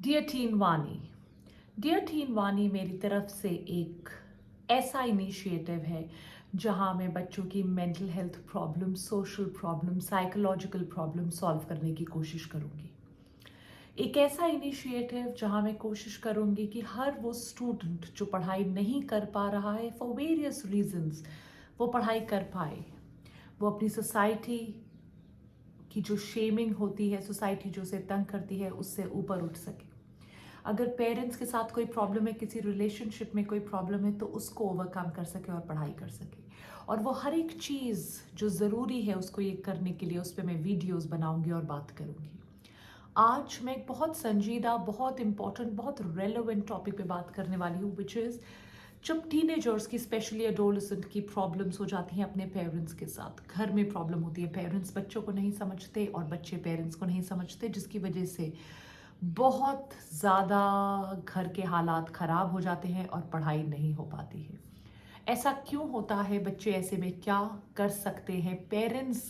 Dear tin वानी। Dear tin वानी मेरी तरफ से एक ऐसा इनिशिएटिव है जहां मैं बच्चों की mental health problem, social problem, psychological problem solve करने की कोशिश करूंगी। एक ऐसा इनिशिएटिव जहां मैं कोशिश करूंगी कि हर वो स्टूडेंट जो पढ़ाई नहीं कर पा रहा है फॉर वेरियस रीजंस, वो पढ़ाई कर पाए। वो अपनी सोसाइटी की जो शेमिंग होती है, सोसाइटी जो उसे तंग करती है, उससे ऊपर उठ सके। अगर पेरेंट्स के साथ कोई प्रॉब्लम है, किसी रिलेशनशिप में कोई प्रॉब्लम है, तो उसको ओवरकम कर सके और पढ़ाई कर सके। और वो हर एक चीज़ जो ज़रूरी है उसको ये करने के लिए, उस पर मैं वीडियोस बनाऊंगी और बात करूंगी। आज मैं एक बहुत संजीदा, बहुत इंपॉर्टेंट, बहुत रेलेवेंट टॉपिक पे बात करने वाली हूँ, विच इज़ जब टीनेजर्स की, स्पेशली एडोलसेंट की प्रॉब्लम्स हो जाती हैं अपने पेरेंट्स के साथ। घर में प्रॉब्लम होती है, पेरेंट्स बच्चों को नहीं समझते और बच्चे पेरेंट्स को नहीं समझते, जिसकी वजह से बहुत ज़्यादा घर के हालात ख़राब हो जाते हैं और पढ़ाई नहीं हो पाती है। ऐसा क्यों होता है? बच्चे ऐसे में क्या कर सकते हैं? पेरेंट्स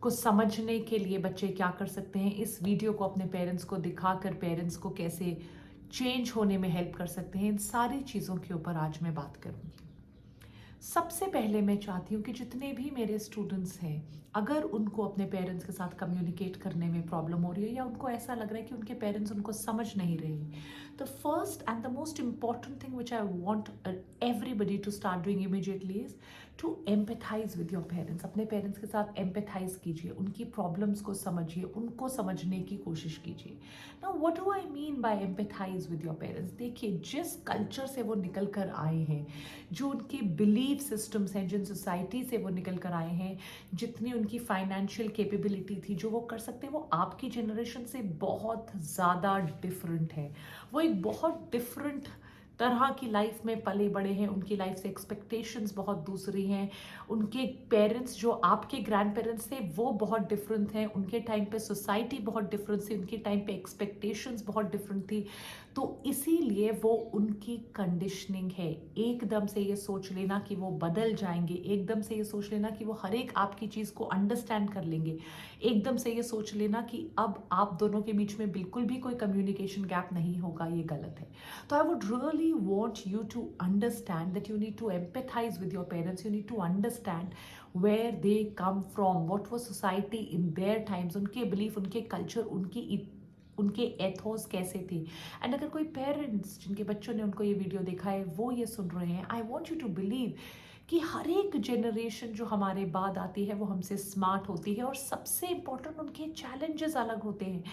को समझने के लिए बच्चे क्या कर सकते हैं? इस वीडियो को अपने पेरेंट्स को दिखाकर पेरेंट्स को कैसे चेंज होने में हेल्प कर सकते हैं, इन सारी चीज़ों के ऊपर आज मैं बात करूंगी। सबसे पहले मैं चाहती हूँ कि जितने भी मेरे स्टूडेंट्स हैं, अगर उनको अपने पेरेंट्स के साथ कम्युनिकेट करने में प्रॉब्लम हो रही है या उनको ऐसा लग रहा है कि उनके पेरेंट्स उनको समझ नहीं रहे, तो first and the most important thing which I want everybody to start doing immediately is to empathize with your parents. अपने पेरेंट्स के साथ एम्पैथाइज कीजिए, उनकी प्रॉब्लम्स को समझिए, उनको समझने की कोशिश कीजिए। Now what do I mean by empathise with your parents? देखिए, जिस कल्चर से वो निकल कर आए हैं, जो उनके बिलीफ सिस्टम्स हैं, जिन सोसाइटी से वो निकल कर आए हैं, जितनी उनकी फाइनेंशियल कैपेबिलिटी थी, जो वो कर सकते हैं, वो आपकी जनरेशन से बहुत ज़्यादा डिफरेंट है। वो एक बहुत डिफरेंट तरह की लाइफ में पले बड़े हैं, उनकी लाइफ से एक्सपेक्टेशंस बहुत दूसरी हैं। उनके पेरेंट्स, जो आपके ग्रैंड पेरेंट्स थे, वो बहुत डिफरेंट हैं। उनके टाइम पे सोसाइटी बहुत डिफरेंट थी, उनके टाइम पे एक्सपेक्टेशंस बहुत डिफरेंट थी। तो इसीलिए वो उनकी कंडीशनिंग है। एकदम से ये सोच लेना कि वो बदल जाएंगे, एकदम से ये सोच लेना कि वो हर एक आपकी चीज़ को अंडरस्टैंड कर लेंगे, एकदम से ये सोच लेना कि अब आप दोनों के बीच में बिल्कुल भी कोई कम्युनिकेशन गैप नहीं होगा, ये गलत है। तो I would really want you to understand that you need to empathize with your parents, you need to understand where they come from, what was society in their times, उनके belief, उनके culture, उनके ethos कैसे थे। And अगर कोई parents जिनके बच्चों ने उनको ये वीडियो देखा है, वो ये सुन रहे हैं, I want you to believe कि हर एक जनरेशन जो हमारे बाद आती है वो हमसे स्मार्ट होती है, और सबसे इंपॉर्टेंट उनके चैलेंजेस अलग होते हैं।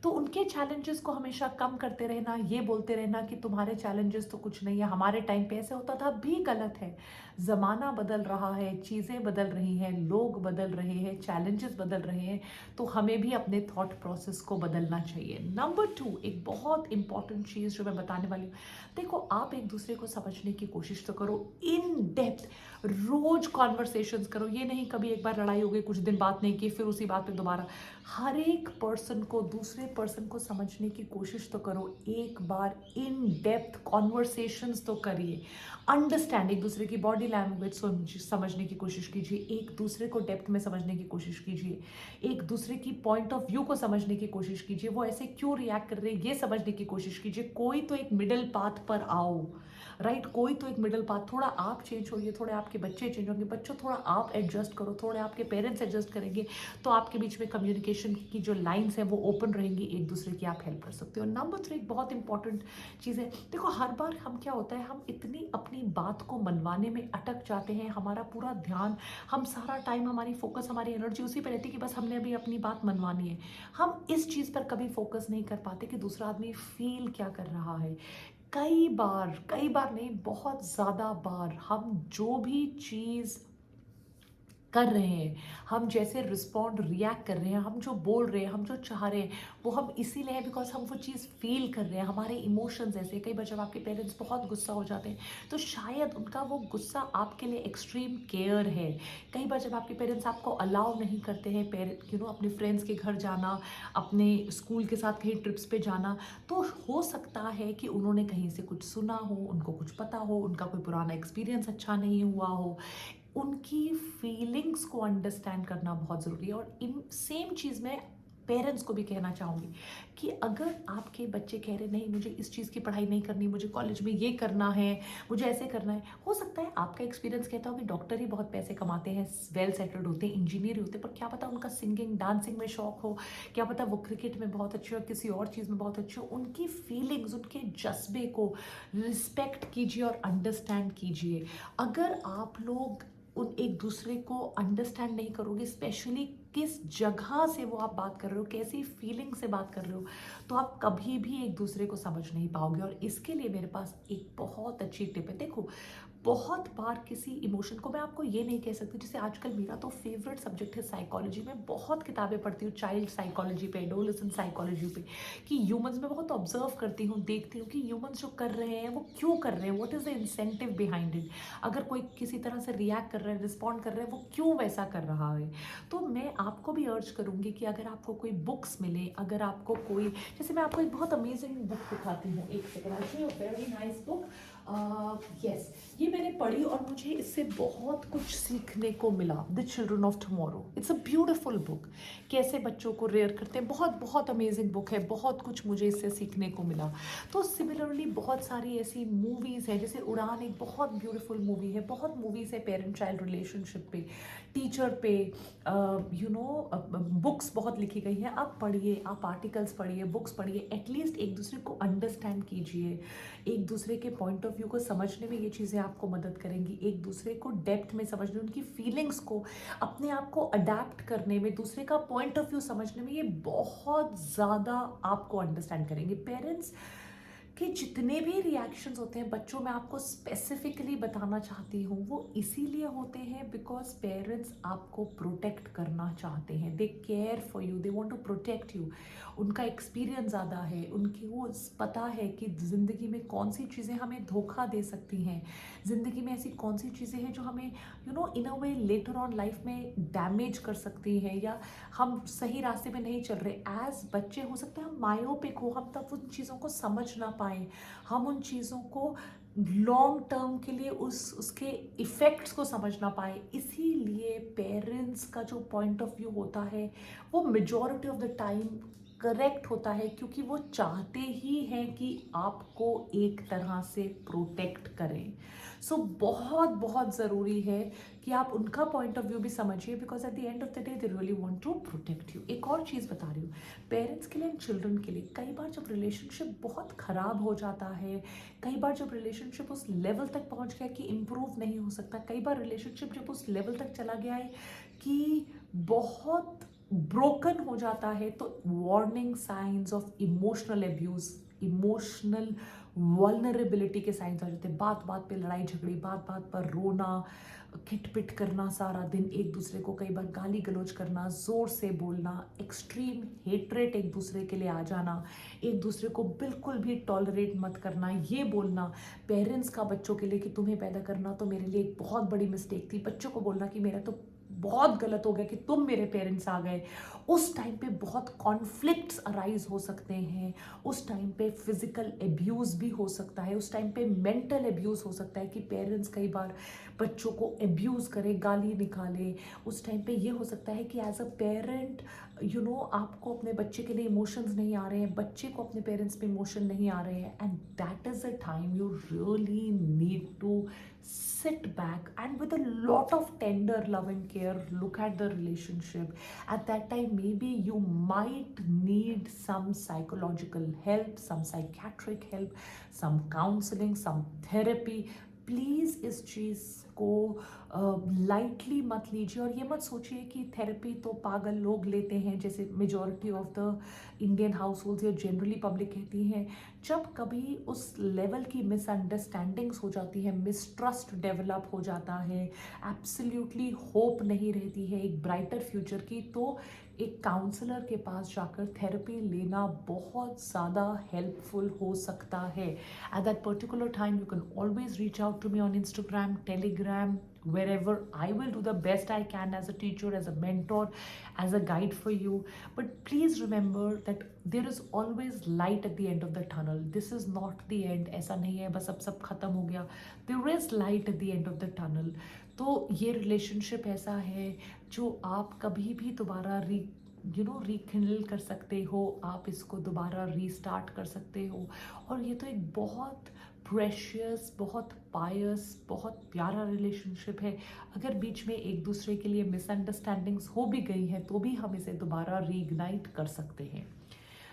तो उनके चैलेंजेस को हमेशा कम करते रहना, ये बोलते रहना कि तुम्हारे चैलेंजेस तो कुछ नहीं है, हमारे टाइम पे ऐसे होता था, भी गलत है। ज़माना बदल रहा है, चीज़ें बदल रही हैं, लोग बदल रहे हैं, चैलेंजेस बदल रहे हैं, तो हमें भी अपने थॉट प्रोसेस को बदलना चाहिए। नंबर 2, एक बहुत इंपॉर्टेंट चीज़ जो मैं बताने वाली हूँ, देखो, आप एक दूसरे को समझने की कोशिश तो करो, इन डेप्थ रोज कॉन्वर्सेशंस करो। ये नहीं कभी एक बार लड़ाई हो गई, कुछ दिन बात नहीं की, फिर उसी बात पे दोबारा। हर एक पर्सन को, दूसरे पर्सन को समझने की कोशिश तो करो, एक बार इन डेप्थ कॉन्वर्सेशंस तो करिए। अंडरस्टैंड, एक दूसरे की बॉडी लैंग्वेज समझने की कोशिश कीजिए, एक दूसरे को डेप्थ में समझने की कोशिश कीजिए, एक दूसरे की पॉइंट ऑफ व्यू को समझने की कोशिश कीजिए, वो ऐसे क्यों रिएक्ट कर रहे हैं ये समझने की कोशिश कीजिए। कोई तो एक मिडिल पाथ पर आओ, राइट? कोई तो एक मिडिल पाथ, थोड़ा आप चेंज होइए, थोड़े आपके बच्चे चेंज होंगे, बच्चों थोड़ा आप एडजस्ट करो, थोड़े आपके पेरेंट्स एडजस्ट करेंगे, तो आपके बीच में कम्युनिकेशन की जो लाइंस हैं वो ओपन रहेंगी, एक दूसरे की आप हेल्प कर सकते हो। नंबर 3, एक बहुत इंपॉर्टेंट चीज़ है, देखो, हर बार हम क्या होता है, हम इतनी अपनी बात को मनवाने में अटक जाते हैं, हमारा पूरा ध्यान, हम सारा टाइम, हमारी फोकस, हमारी एनर्जी उसी पर रहती है कि बस हमने अभी अपनी बात मनवानी है। हम इस चीज़ पर कभी फोकस नहीं कर पाते कि दूसरा आदमी फील क्या कर रहा है। कई बार नहीं, बहुत ज़्यादा बार हम जो भी चीज़ कर रहे हैं, हम जैसे रिस्पॉन्ड, रिएक्ट कर रहे हैं, हम जो बोल रहे हैं, हम जो चाह रहे हैं, वो हम इसीलिए है बिकॉज हम वो चीज़ फील कर रहे हैं, हमारे इमोशंस ऐसे। कई बार जब आपके पेरेंट्स बहुत गुस्सा हो जाते हैं, तो शायद उनका वो गुस्सा आपके लिए एक्सट्रीम केयर है। कई बार जब आपके पेरेंट्स आपको अलाउ नहीं करते हैं, अपने फ्रेंड्स के घर जाना, अपने स्कूल के साथ कहीं ट्रिप्स पे जाना, तो हो सकता है कि उन्होंने कहीं से कुछ सुना हो, उनको कुछ पता हो, उनका कोई पुराना एक्सपीरियंस अच्छा नहीं हुआ हो। उनकी फीलिंग्स को अंडरस्टैंड करना बहुत ज़रूरी है। और इन सेम चीज़ में पेरेंट्स को भी कहना चाहूँगी कि अगर आपके बच्चे कह रहे नहीं मुझे इस चीज़ की पढ़ाई नहीं करनी, मुझे कॉलेज में ये करना है, मुझे ऐसे करना है, हो सकता है आपका एक्सपीरियंस कहता हो कि डॉक्टर ही बहुत पैसे कमाते हैं, वेल सेटल्ड होते हैं, इंजीनियर ही होते हैं, पर क्या पता उनका सिंगिंग डांसिंग में शौक हो, क्या पता वो क्रिकेट में बहुत अच्छे हो, किसी और चीज़ में बहुत अच्छे हो। उनकी फीलिंग्स, उनके जज्बे को रिस्पेक्ट कीजिए और अंडरस्टैंड कीजिए। अगर आप लोग उन एक दूसरे को अंडरस्टैंड नहीं करोगे, स्पेशली किस जगह से वो आप बात कर रहे हो, कैसी फीलिंग से बात कर रहे हो, तो आप कभी भी एक दूसरे को समझ नहीं पाओगे। और इसके लिए मेरे पास एक बहुत अच्छी टिप है। देखो, बहुत बार किसी इमोशन को, मैं आपको ये नहीं कह सकती, जैसे आजकल मेरा तो फेवरेट सब्जेक्ट है साइकोलॉजी, में बहुत किताबें पढ़ती हूँ चाइल्ड साइकोलॉजी पे, एडोलेसेंट साइकोलॉजी पे, कि ह्यूमंस में बहुत ऑब्जर्व करती हूँ, देखती हूँ कि ह्यूमंस जो कर रहे हैं वो क्यों कर रहे हैं, what is the incentive behind it. अगर कोई किसी तरह से रिएक्ट कर रहा है, रिस्पॉन्ड कर रहा है, वो क्यों वैसा कर रहा है। तो मैं आपको भी अर्ज करूँगी कि अगर आपको कोई बुक्स मिले, अगर आपको कोई, जैसे मैं आपको एक बहुत अमेजिंग बुक दिखाती हूँ, एक second, very nice book, yes, ये मैंने पढ़ी और मुझे इससे बहुत कुछ सीखने को मिला। The children of tomorrow, it's a beautiful book. कैसे बच्चों को रेयर करते हैं, बहुत बहुत अमेजिंग बुक है, बहुत कुछ मुझे इससे सीखने को मिला। तो सिमिलरली बहुत सारी ऐसी मूवीज़ हैं, जैसे उड़ान एक बहुत ब्यूटीफुल मूवी है, बहुत मूवीज़ है पेरेंट चाइल्ड रिलेशनशिप पे, टीचर पे, बुक्स बहुत लिखी गई हैं। आप पढ़िए, आप आर्टिकल्स पढ़िए, बुक्स पढ़िए, एटलीस्ट एक दूसरे को अंडरस्टैंड कीजिए, एक दूसरे के पॉइंट ऑफ व्यू को समझने में ये चीज़ें आपको मदद करेंगी, एक दूसरे को डेप्थ में समझने, उनकी फीलिंग्स को, अपने आप को अडेप्ट करने में, दूसरे का पॉइंट ऑफ व्यू समझने में, ये बहुत ज़्यादा आपको अंडरस्टैंड करेंगे। पेरेंट्स के जितने भी रिएक्शंस होते हैं बच्चों में, आपको स्पेसिफिकली बताना चाहती हूँ, वो इसीलिए होते हैं बिकॉज पेरेंट्स आपको प्रोटेक्ट करना चाहते हैं। They care for you, they want to protect you. उनका एक्सपीरियंस ज़्यादा है, उनकी वो पता है कि ज़िंदगी में कौन सी चीज़ें हमें धोखा दे सकती हैं, ज़िंदगी में ऐसी कौन सी चीज़ें हैं जो हमें इन अ वे लेटर ऑन लाइफ में डैमेज कर सकती हैं, या हम सही रास्ते में नहीं चल रहे। एज बच्चे हो सकते हैं हम मायोपिक हो, हम तब उन चीज़ों को समझ ना पाए, हम उन चीज़ों को लॉन्ग टर्म के लिए उसके इफ़ेक्ट्स को समझ ना पाए। इसीलिए पेरेंट्स का जो पॉइंट ऑफ व्यू होता है वो majority of the time correct होता है, क्योंकि वो चाहते ही हैं कि आपको एक तरह से प्रोटेक्ट करें। सो बहुत बहुत ज़रूरी है कि आप उनका पॉइंट ऑफ व्यू भी समझिए, because at the end of the day they really want to protect you. एक और चीज़ बता रही हूँ, पेरेंट्स के लिए एंड चिल्ड्रन के लिए, कई बार जब रिलेशनशिप बहुत ख़राब हो जाता है, कई बार जब रिलेशनशिप उस लेवल तक पहुँच गया कि इम्प्रूव नहीं हो सकता, कई बार रिलेशनशिप जब उस लेवल तक चला गया है कि बहुत ब्रोकन हो जाता है, तो warning science of emotional abuse, emotional vulnerability के साइंस आ जाते हैं। बात बात पे लड़ाई झगड़ी, बात बात पर रोना, खिटपिट करना सारा दिन, एक दूसरे को कई बार गाली गलौज करना, जोर से बोलना, एक्सट्रीम हेट्रेट एक दूसरे के लिए आ जाना, एक दूसरे को बिल्कुल भी टॉलरेट मत करना, ये बोलना पेरेंट्स का बच्चों के लिए कि तुम्हें पैदा करना तो मेरे लिए एक बहुत बड़ी मिस्टेक थी, बच्चों को बोलना कि मेरा तो बहुत गलत हो गया कि तुम मेरे पेरेंट्स आ गए। उस टाइम पे बहुत कॉन्फ्लिक्ट्स अराइज हो सकते हैं, उस टाइम पे फिजिकल एब्यूज़ भी हो सकता है, उस टाइम पे मेंटल एब्यूज़ हो सकता है कि पेरेंट्स कई बार बच्चों को एब्यूज़ करें, गाली निकालें। उस टाइम पे ये हो सकता है कि एज अ पेरेंट आपको अपने बच्चे के लिए इमोशंस नहीं आ रहे हैं, बच्चे को अपने पेरेंट्स पे इमोशन नहीं आ रहे हैं, and that is a time you really need to sit back and with a lot of tender love and care look at the relationship. At that time maybe you might need some psychological help, some psychiatric help, some counseling, some therapy. Please इस चीज़ को lightly मत लीजिए, और ये मत सोचिए कि therapy तो पागल लोग लेते हैं, जैसे majority of the Indian house holds या जनरली पब्लिक कहती हैं। जब कभी उस लेवल की मिसअंडरस्टैंडिंग्स हो जाती है, मिसट्रस्ट डेवलप हो जाता है, एब्सोल्युटली होप नहीं रहती है एक ब्राइटर फ्यूचर की, तो एक काउंसलर के पास जाकर थेरेपी लेना बहुत ज़्यादा हेल्पफुल हो सकता है। At that particular time you can always reach out to me on Instagram, Telegram, wherever. I will do the best I can as a teacher, as a mentor, as a guide for you. But please remember that there is always light at the end of the tunnel. This is not the end. ऐसा नहीं है बस अब सब खत्म हो गया. There is light at the end of the tunnel. तो ये रिलेशनशिप ऐसा है जो आप कभी भी दोबारा रिकिंडल कर सकते हो, आप इसको दोबारा रीस्टार्ट कर सकते हो। और ये तो एक बहुत प्रेशियस, बहुत पायस, बहुत प्यारा रिलेशनशिप है। अगर बीच में एक दूसरे के लिए मिसअंडरस्टैंडिंग्स हो भी गई हैं तो भी हम इसे दोबारा रीइग्नाइट कर सकते हैं।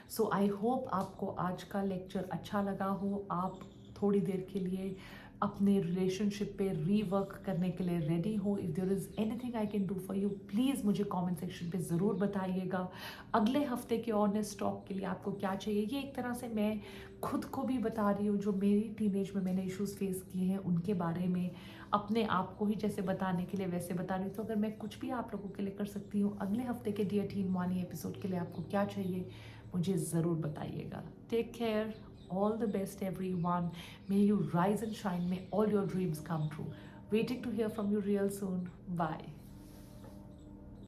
सो आई होप आपको आज का लेक्चर अच्छा लगा हो, आप थोड़ी देर के लिए अपने रिलेशनशिप पे रीवर्क करने के लिए रेडी हो। If there is anything I can do for you, please मुझे कमेंट सेक्शन पे ज़रूर बताइएगा। अगले हफ्ते के ऑनेस्ट टॉक के लिए आपको क्या चाहिए, ये एक तरह से मैं खुद को भी बता रही हूँ, जो मेरी टीनेज में मैंने इश्यूज़ फेस किए हैं उनके बारे में, अपने आप को ही जैसे बताने के लिए वैसे बता रही हूँ। तो अगर मैं कुछ भी आप लोगों के लिए कर सकती हूँ, अगले हफ्ते के डियर टीन वानी एपिसोड के लिए आपको क्या चाहिए मुझे ज़रूर बताइएगा। Take care, all the best everyone. May you rise and shine, may all your dreams come true. Waiting to hear from you real soon. Bye.